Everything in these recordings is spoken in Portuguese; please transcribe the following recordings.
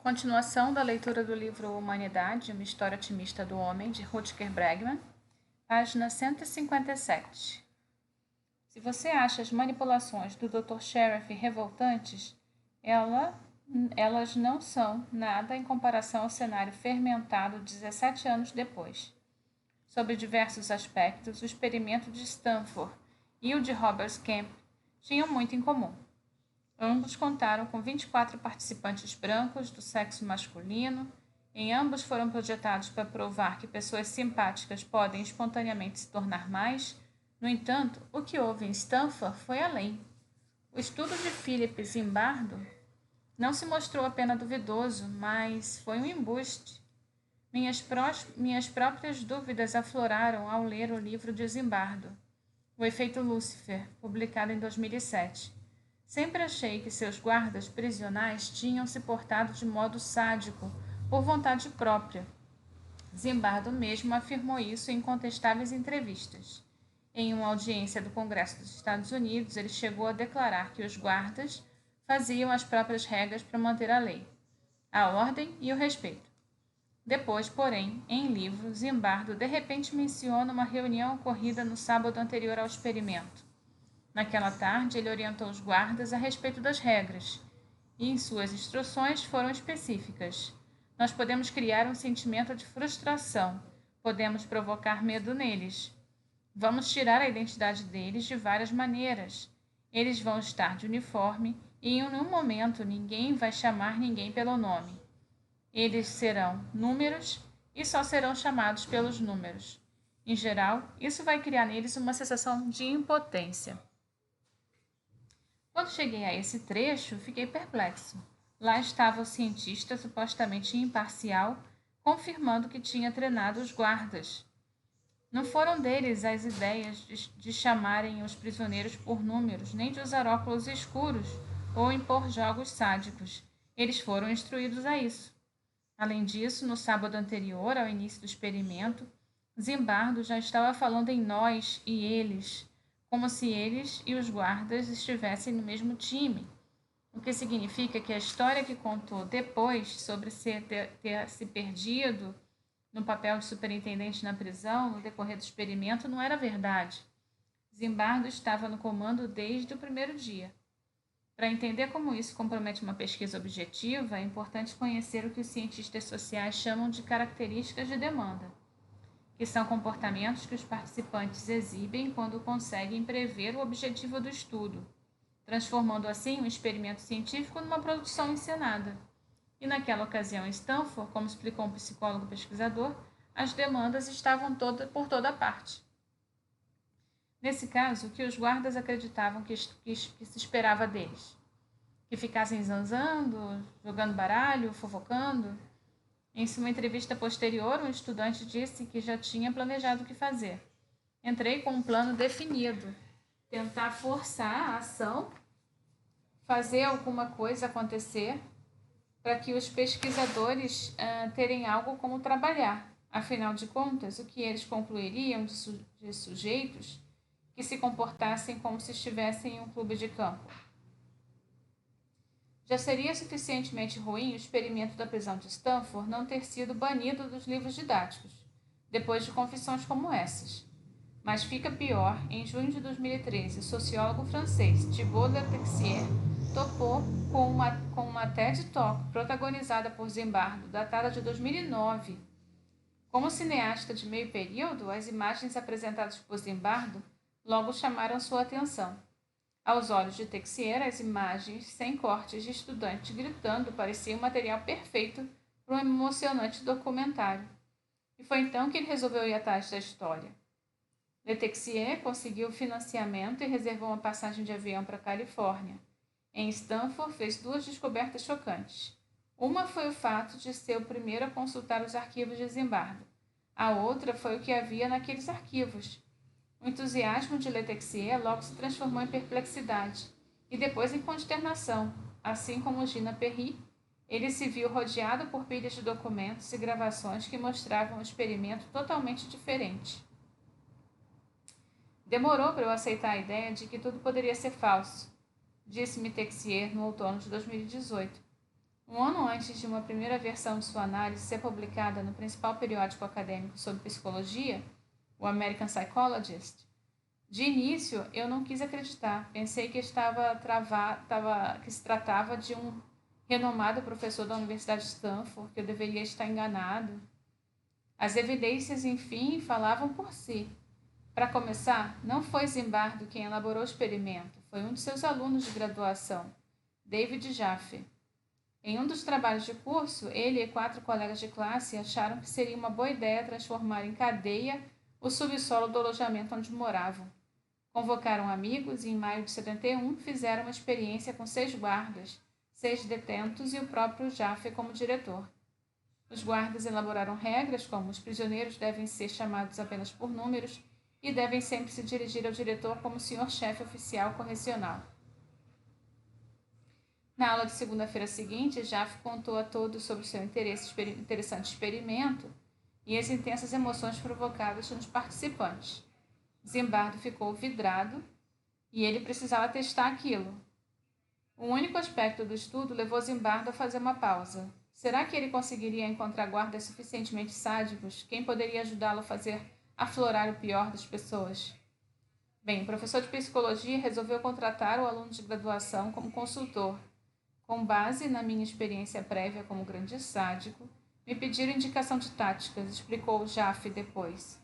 Continuação da leitura do livro Humanidade, uma história otimista do homem, de Rutger Bregman, página 157. Se você acha as manipulações do Dr. Sheriff revoltantes, elas não são nada em comparação ao cenário fermentado 17 anos depois. Sobre diversos aspectos, o experimento de Stanford e o de Roberts Camp tinham muito em comum. Ambos contaram com 24 participantes brancos do sexo masculino. Em ambos foram projetados para provar que pessoas simpáticas podem espontaneamente se tornar mais. No entanto, o que houve em Stanford foi além. O estudo de Philip Zimbardo não se mostrou apenas duvidoso, mas foi um embuste. Minhas próprias dúvidas afloraram ao ler o livro de Zimbardo, O Efeito Lúcifer, publicado em 2007. Sempre achei que seus guardas prisionais tinham se portado de modo sádico, por vontade própria. Zimbardo mesmo afirmou isso em incontestáveis entrevistas. Em uma audiência do Congresso dos Estados Unidos, ele chegou a declarar que os guardas faziam as próprias regras para manter a lei, a ordem e o respeito. Depois, porém, em livro, Zimbardo de repente menciona uma reunião ocorrida no sábado anterior ao experimento. Naquela tarde, ele orientou os guardas a respeito das regras, e em suas instruções foram específicas. Nós podemos criar um sentimento de frustração, podemos provocar medo neles. Vamos tirar a identidade deles de várias maneiras. Eles vão estar de uniforme e em nenhum momento ninguém vai chamar ninguém pelo nome. Eles serão números e só serão chamados pelos números. Em geral, isso vai criar neles uma sensação de impotência. Quando cheguei a esse trecho, fiquei perplexo. Lá estava o cientista supostamente imparcial, confirmando que tinha treinado os guardas. Não foram deles as ideias de chamarem os prisioneiros por números, nem de usar óculos escuros ou impor jogos sádicos. Eles foram instruídos a isso. Além disso, no sábado anterior ao início do experimento, Zimbardo já estava falando em nós e eles, como se eles e os guardas estivessem no mesmo time, o que significa que a história que contou depois sobre ter se perdido no papel de superintendente na prisão no decorrer do experimento não era verdade. Zimbardo estava no comando desde o primeiro dia. Para entender como isso compromete uma pesquisa objetiva, é importante conhecer o que os cientistas sociais chamam de características de demanda, que são comportamentos que os participantes exibem quando conseguem prever o objetivo do estudo, transformando assim um experimento científico numa produção encenada. E naquela ocasião em Stanford, como explicou um psicólogo pesquisador, as demandas estavam por toda parte. Nesse caso, o que os guardas acreditavam que se esperava deles? Que ficassem zanzando, jogando baralho, fofocando? Em sua entrevista posterior, um estudante disse que já tinha planejado o que fazer. Entrei com um plano definido, tentar forçar a ação, fazer alguma coisa acontecer para que os pesquisadores terem algo como trabalhar. Afinal de contas, o que eles concluiriam de sujeitos que se comportassem como se estivessem em um clube de campo? Já seria suficientemente ruim o experimento da prisão de Stanford não ter sido banido dos livros didáticos, depois de confissões como essas. Mas fica pior, em junho de 2013, o sociólogo francês Thibault Letexier topou com uma TED Talk protagonizada por Zimbardo, datada de 2009. Como cineasta de meio período, as imagens apresentadas por Zimbardo logo chamaram sua atenção. Aos olhos de Texier, as imagens sem cortes de estudantes gritando pareciam um material perfeito para um emocionante documentário. E foi então que ele resolveu ir atrás da história. Letexier conseguiu financiamento e reservou uma passagem de avião para a Califórnia. Em Stanford, fez 2 descobertas chocantes. Uma foi o fato de ser o primeiro a consultar os arquivos de Zimbardo. A outra foi o que havia naqueles arquivos. O entusiasmo de Letexier logo se transformou em perplexidade e depois em consternação. Assim como Gina Perry, ele se viu rodeado por pilhas de documentos e gravações que mostravam um experimento totalmente diferente. Demorou para eu aceitar a ideia de que tudo poderia ser falso, disse-me Texier no outono de 2018. Um ano antes de uma primeira versão de sua análise ser publicada no principal periódico acadêmico sobre psicologia, o American Psychologist, de início eu não quis acreditar. Pensei que que se tratava de um renomado professor da Universidade de Stanford, que eu deveria estar enganado. As evidências, enfim, falavam por si. Para começar, não foi Zimbardo quem elaborou o experimento, foi um de seus alunos de graduação, David Jaffe. Em um dos trabalhos de curso, ele e 4 colegas de classe acharam que seria uma boa ideia transformar em cadeia o subsolo do alojamento onde moravam. Convocaram amigos e, em maio de 71, fizeram uma experiência com 6 guardas, 6 detentos e o próprio Jaffe como diretor. Os guardas elaboraram regras como os prisioneiros devem ser chamados apenas por números e devem sempre se dirigir ao diretor como senhor-chefe oficial correcional. Na aula de segunda-feira seguinte, Jaffe contou a todos sobre o seu interessante experimento e as intensas emoções provocadas nos participantes. Zimbardo ficou vidrado e ele precisava testar aquilo. O único aspecto do estudo levou Zimbardo a fazer uma pausa. Será que ele conseguiria encontrar guardas suficientemente sádicos? Quem poderia ajudá-lo a fazer aflorar o pior das pessoas? Bem, o professor de psicologia resolveu contratar o aluno de graduação como consultor. Com base na minha experiência prévia como grande sádico, me pediram indicação de táticas, explicou Jaffe depois.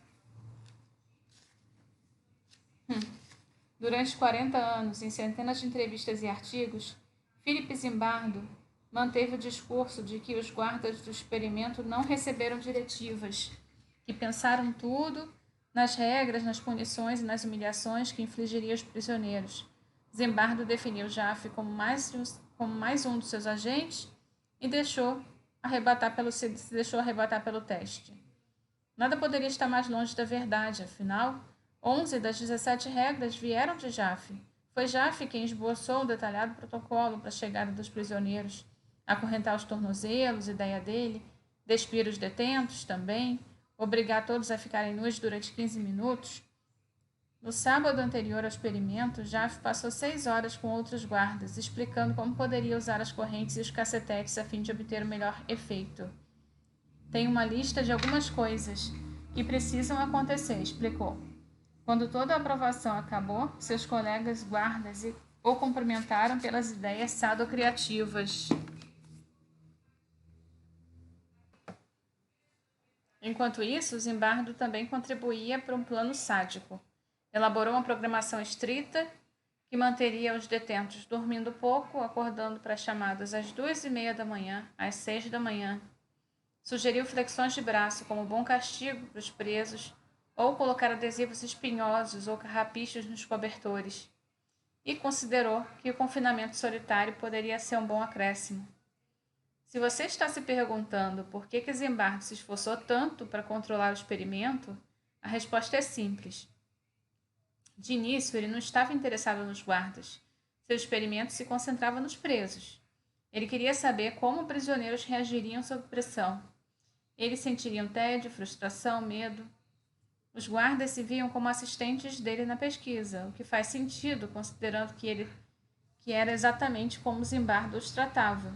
Durante 40 anos, em centenas de entrevistas e artigos, Philip Zimbardo manteve o discurso de que os guardas do experimento não receberam diretivas, que pensaram tudo nas regras, nas punições e nas humilhações que infligiria aos prisioneiros. Zimbardo definiu Jaffe como mais um dos seus agentes e se deixou arrebatar pelo teste. Nada poderia estar mais longe da verdade, afinal, 11 das 17 regras vieram de Jaffe. Foi Jaffe quem esboçou o detalhado protocolo para a chegada dos prisioneiros, acorrentar os tornozelos, ideia dele, despir os detentos também, obrigar todos a ficarem nus durante 15 minutos. No sábado anterior ao experimento, Jaffe passou 6 horas com outros guardas, explicando como poderia usar as correntes e os cacetetes a fim de obter o melhor efeito. Tem uma lista de algumas coisas que precisam acontecer, explicou. Quando toda a aprovação acabou, seus colegas guardas o cumprimentaram pelas ideias sadocriativas. Enquanto isso, Zimbardo também contribuía para um plano sádico. Elaborou uma programação estrita que manteria os detentos dormindo pouco, acordando para chamadas às 2:30 da manhã, às 6 da manhã. Sugeriu flexões de braço como bom castigo para os presos, ou colocar adesivos espinhosos ou carrapichos nos cobertores. E considerou que o confinamento solitário poderia ser um bom acréscimo. Se você está se perguntando por que Zimbardo se esforçou tanto para controlar o experimento, a resposta é simples. De início, ele não estava interessado nos guardas. Seu experimento se concentrava nos presos. Ele queria saber como prisioneiros reagiriam sob pressão. Eles sentiriam tédio, frustração, medo. Os guardas se viam como assistentes dele na pesquisa, o que faz sentido, considerando que era exatamente como Zimbardo os tratava.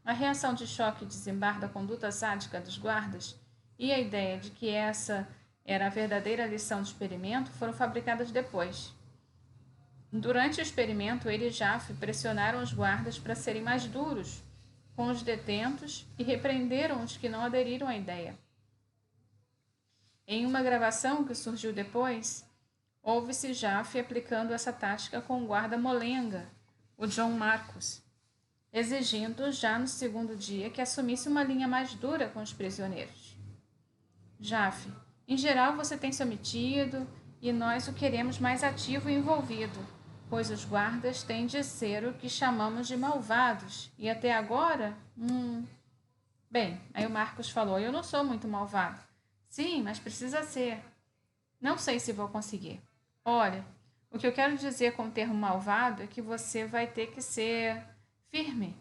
A reação de choque de Zimbardo à conduta sádica dos guardas e a ideia de que essa era a verdadeira lição do experimento foram fabricadas depois. Durante o experimento, ele e Jaffe pressionaram os guardas para serem mais duros com os detentos e repreenderam os que não aderiram à ideia. Em uma gravação que surgiu depois, ouve-se Jaffe aplicando essa tática com o guarda molenga, o John Marcos, exigindo já no segundo dia que assumisse uma linha mais dura com os prisioneiros. Jaffe, em geral você tem se omitido e nós o queremos mais ativo e envolvido, pois os guardas têm de ser o que chamamos de malvados, e até agora, Bem, aí o Marcos falou, eu não sou muito malvado. Sim, mas precisa ser. Não sei se vou conseguir. Olha, o que eu quero dizer com o termo malvado é que você vai ter que ser firme,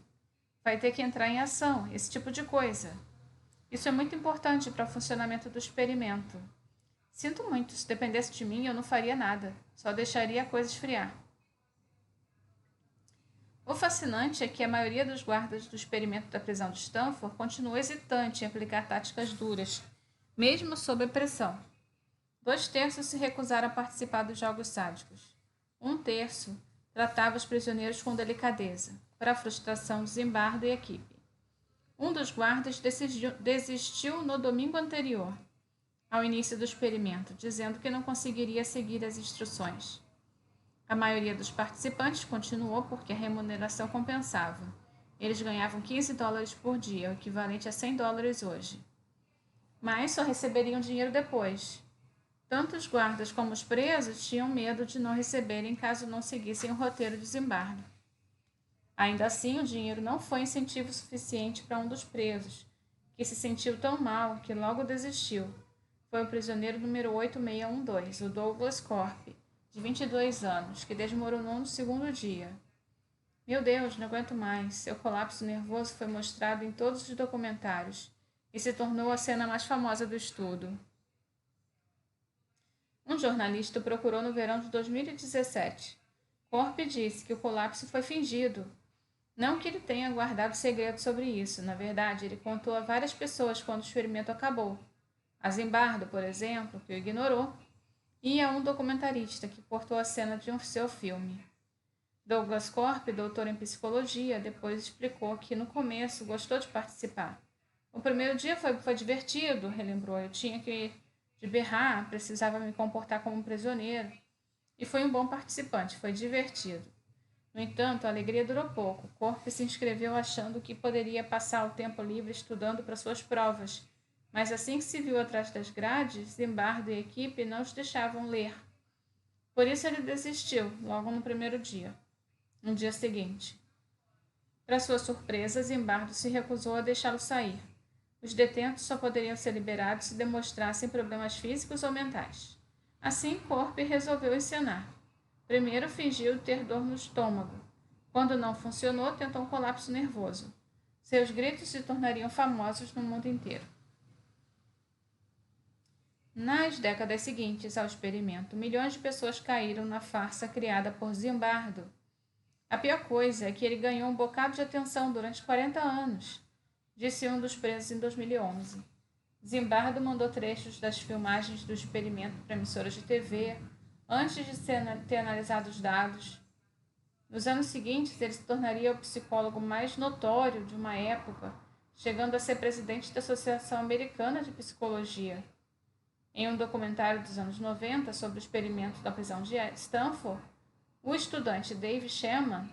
vai ter que entrar em ação, esse tipo de coisa. Isso é muito importante para o funcionamento do experimento. Sinto muito, se dependesse de mim, eu não faria nada, só deixaria a coisa esfriar. O fascinante é que a maioria dos guardas do experimento da prisão de Stanford continuou hesitante em aplicar táticas duras, mesmo sob pressão. 2/3 se recusaram a participar dos jogos sádicos. 1/3 tratava os prisioneiros com delicadeza, para a frustração de Zimbardo e equipe. Um dos guardas desistiu no domingo anterior, ao início do experimento, dizendo que não conseguiria seguir as instruções. A maioria dos participantes continuou porque a remuneração compensava. Eles ganhavam $15 por dia, o equivalente a $100 hoje. Mas só receberiam dinheiro depois. Tanto os guardas como os presos tinham medo de não receberem caso não seguissem o roteiro de Zimbardo. Ainda assim, o dinheiro não foi incentivo suficiente para um dos presos, que se sentiu tão mal que logo desistiu. Foi o prisioneiro número 8612, o Douglas Corp, de 22 anos, que desmoronou no segundo dia. Meu Deus, não aguento mais. Seu colapso nervoso foi mostrado em todos os documentários e se tornou a cena mais famosa do estudo. Um jornalista o procurou no verão de 2017. Corp disse que o colapso foi fingido. Não que ele tenha guardado segredo sobre isso. Na verdade, ele contou a várias pessoas quando o experimento acabou. A Zimbardo, por exemplo, que o ignorou, e a um documentarista que cortou a cena de seu filme. Douglas Corp, doutor em psicologia, depois explicou que no começo gostou de participar. O primeiro dia foi divertido, relembrou. Eu tinha que de berrar, precisava me comportar como um prisioneiro. E foi um bom participante, foi divertido. No entanto, a alegria durou pouco. Corp se inscreveu achando que poderia passar o tempo livre estudando para suas provas, mas assim que se viu atrás das grades, Zimbardo e a equipe não os deixavam ler. Por isso ele desistiu, logo no primeiro dia. No dia seguinte. Para sua surpresa, Zimbardo se recusou a deixá-lo sair. Os detentos só poderiam ser liberados se demonstrassem problemas físicos ou mentais. Assim, Corp resolveu encenar. Primeiro fingiu ter dor no estômago. Quando não funcionou, tentou um colapso nervoso. Seus gritos se tornariam famosos no mundo inteiro. Nas décadas seguintes ao experimento, milhões de pessoas caíram na farsa criada por Zimbardo. A pior coisa é que ele ganhou um bocado de atenção durante 40 anos, disse um dos presos em 2011. Zimbardo mandou trechos das filmagens do experimento para emissoras de TV, antes de ter analisado os dados. Nos anos seguintes, ele se tornaria o psicólogo mais notório de uma época, chegando a ser presidente da Associação Americana de Psicologia. Em um documentário dos anos 90 sobre o experimento da prisão de Stanford, o estudante Dave Sherman,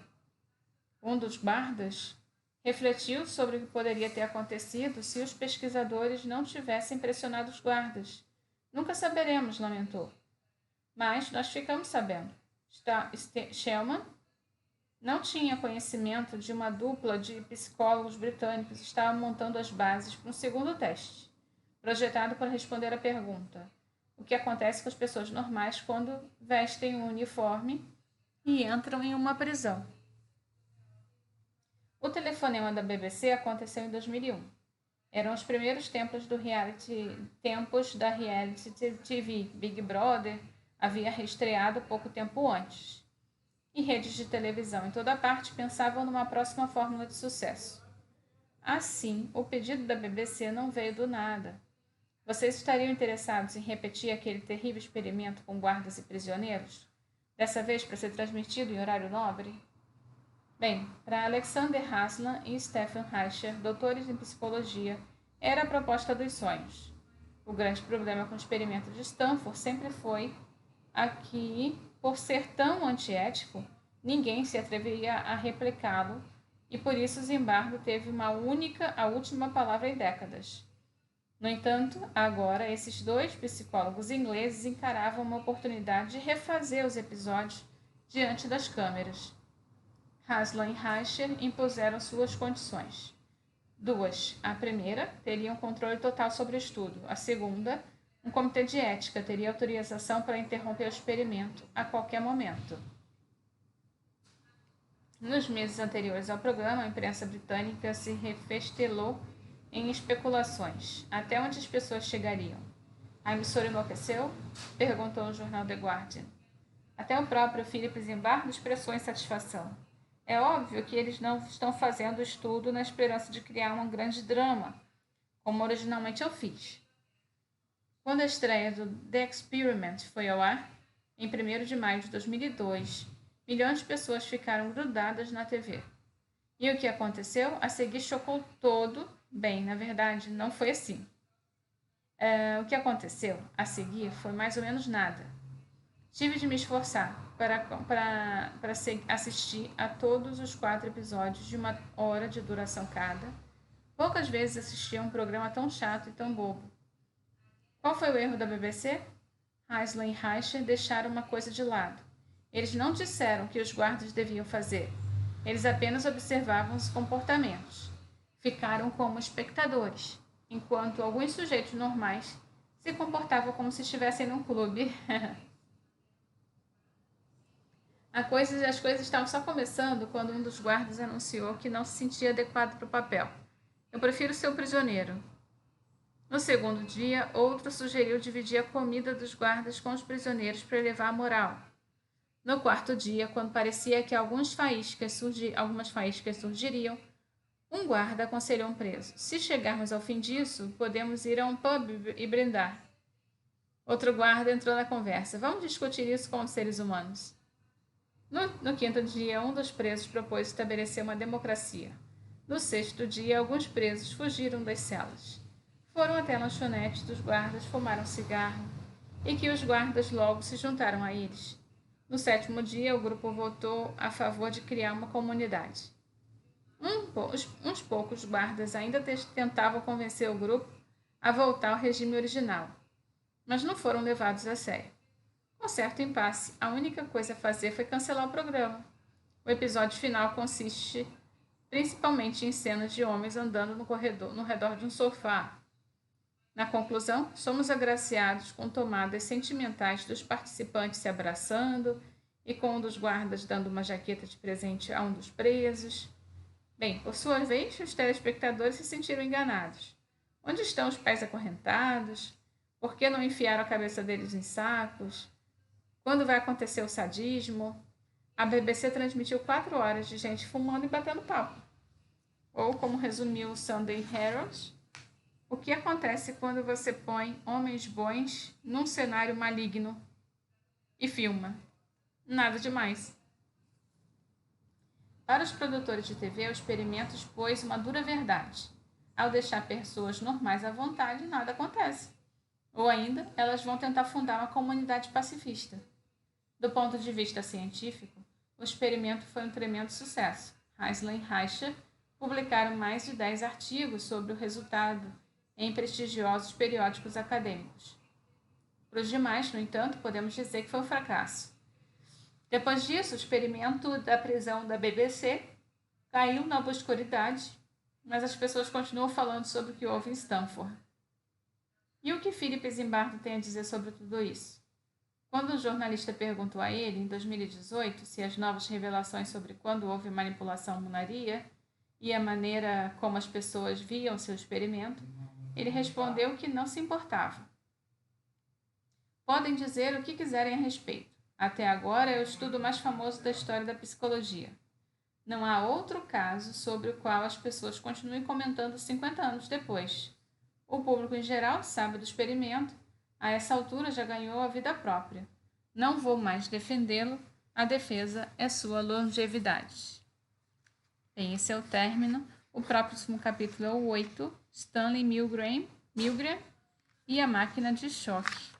um dos guardas, refletiu sobre o que poderia ter acontecido se os pesquisadores não tivessem pressionado os guardas. Nunca saberemos, lamentou. Mas nós ficamos sabendo. Sherman não tinha conhecimento de uma dupla de psicólogos britânicos que estavam montando as bases para um segundo teste, projetado para responder à pergunta: o que acontece com as pessoas normais quando vestem um uniforme e entram em uma prisão? O telefonema da BBC aconteceu em 2001. Eram os primeiros tempos da reality TV. Big Brother havia reestreado pouco tempo antes. E redes de televisão em toda parte pensavam numa próxima fórmula de sucesso. Assim, o pedido da BBC não veio do nada. Vocês estariam interessados em repetir aquele terrível experimento com guardas e prisioneiros? Dessa vez para ser transmitido em horário nobre? Bem, para Alexander Haslan e Stephen Reicher, doutores em psicologia, era a proposta dos sonhos. O grande problema com o experimento de Stanford sempre foi que, por ser tão antiético, ninguém se atreveria a replicá-lo e por isso Zimbardo teve a última palavra em décadas. No entanto, agora esses dois psicólogos ingleses encaravam uma oportunidade de refazer os episódios diante das câmeras. Haslan e Reicher impuseram suas condições. Duas. A primeira, teria um controle total sobre o estudo. A segunda, um comitê de ética teria autorização para interromper o experimento a qualquer momento. Nos meses anteriores ao programa, a imprensa britânica se refestelou em especulações. Até onde as pessoas chegariam? A emissora enlouqueceu? Perguntou o jornal The Guardian. Até o próprio Philip Zimbardo expressou insatisfação. É óbvio que eles não estão fazendo o estudo na esperança de criar um grande drama, como originalmente eu fiz. Quando a estreia do The Experiment foi ao ar, em 1º de maio de 2002, milhões de pessoas ficaram grudadas na TV. E o que aconteceu? A seguir chocou todo. Bem, na verdade, não foi assim. O que aconteceu a seguir foi mais ou menos nada. Tive de me esforçar para assistir a todos os 4 episódios de 1 hora de duração cada. Poucas vezes assisti a um programa tão chato e tão bobo. Qual foi o erro da BBC? Heisler e Reicher deixaram uma coisa de lado. Eles não disseram o que os guardas deviam fazer. Eles apenas observavam os comportamentos. Ficaram como espectadores, enquanto alguns sujeitos normais se comportavam como se estivessem num clube. As coisas estavam só começando quando um dos guardas anunciou que não se sentia adequado para o papel. Eu prefiro ser o prisioneiro. No segundo dia, outro sugeriu dividir a comida dos guardas com os prisioneiros para elevar a moral. No 4º dia, quando parecia que algumas faíscas surgiriam, um guarda aconselhou um preso: se chegarmos ao fim disso, podemos ir a um pub e brindar. Outro guarda entrou na conversa: vamos discutir isso com os seres humanos. No 5º dia, um dos presos propôs estabelecer uma democracia. No 6º dia, alguns presos fugiram das celas. Foram até a lanchonete dos guardas, fumaram cigarro, e que os guardas logo se juntaram a eles. No 7º dia, o grupo votou a favor de criar uma comunidade. Uns poucos guardas ainda tentavam convencer o grupo a voltar ao regime original, mas não foram levados a sério. Com certo impasse, a única coisa a fazer foi cancelar o programa. O episódio final consiste principalmente em cenas de homens andando no redor de um sofá. Na conclusão, somos agraciados com tomadas sentimentais dos participantes se abraçando e com um dos guardas dando uma jaqueta de presente a um dos presos. Bem, por sua vez, os telespectadores se sentiram enganados. Onde estão os pés acorrentados? Por que não enfiaram a cabeça deles em sacos? Quando vai acontecer o sadismo? A BBC transmitiu 4 horas de gente fumando e batendo papo. Ou, como resumiu o Sunday Herald, o que acontece quando você põe homens bons num cenário maligno e filma? Nada demais. Para os produtores de TV, o experimento expôs uma dura verdade. Ao deixar pessoas normais à vontade, nada acontece. Ou ainda, elas vão tentar fundar uma comunidade pacifista. Do ponto de vista científico, o experimento foi um tremendo sucesso. Heisler e Reicher publicaram mais de 10 artigos sobre o resultado em prestigiosos periódicos acadêmicos. Para os demais, no entanto, podemos dizer que foi um fracasso. Depois disso, o experimento da prisão da BBC caiu na obscuridade, mas as pessoas continuam falando sobre o que houve em Stanford. E o que Philip Zimbardo tem a dizer sobre tudo isso? Quando um jornalista perguntou a ele, em 2018, se as novas revelações sobre quando houve manipulação mudaria e a maneira como as pessoas viam seu experimento, ele respondeu que não se importava. Podem dizer o que quiserem a respeito. Até agora é o estudo mais famoso da história da psicologia. Não há outro caso sobre o qual as pessoas continuem comentando 50 anos depois. O público em geral sabe do experimento. A essa altura já ganhou a vida própria. Não vou mais defendê-lo. A defesa é sua longevidade. Bem, esse é o término. O próximo capítulo é o 8, Stanley Milgram e a máquina de choque.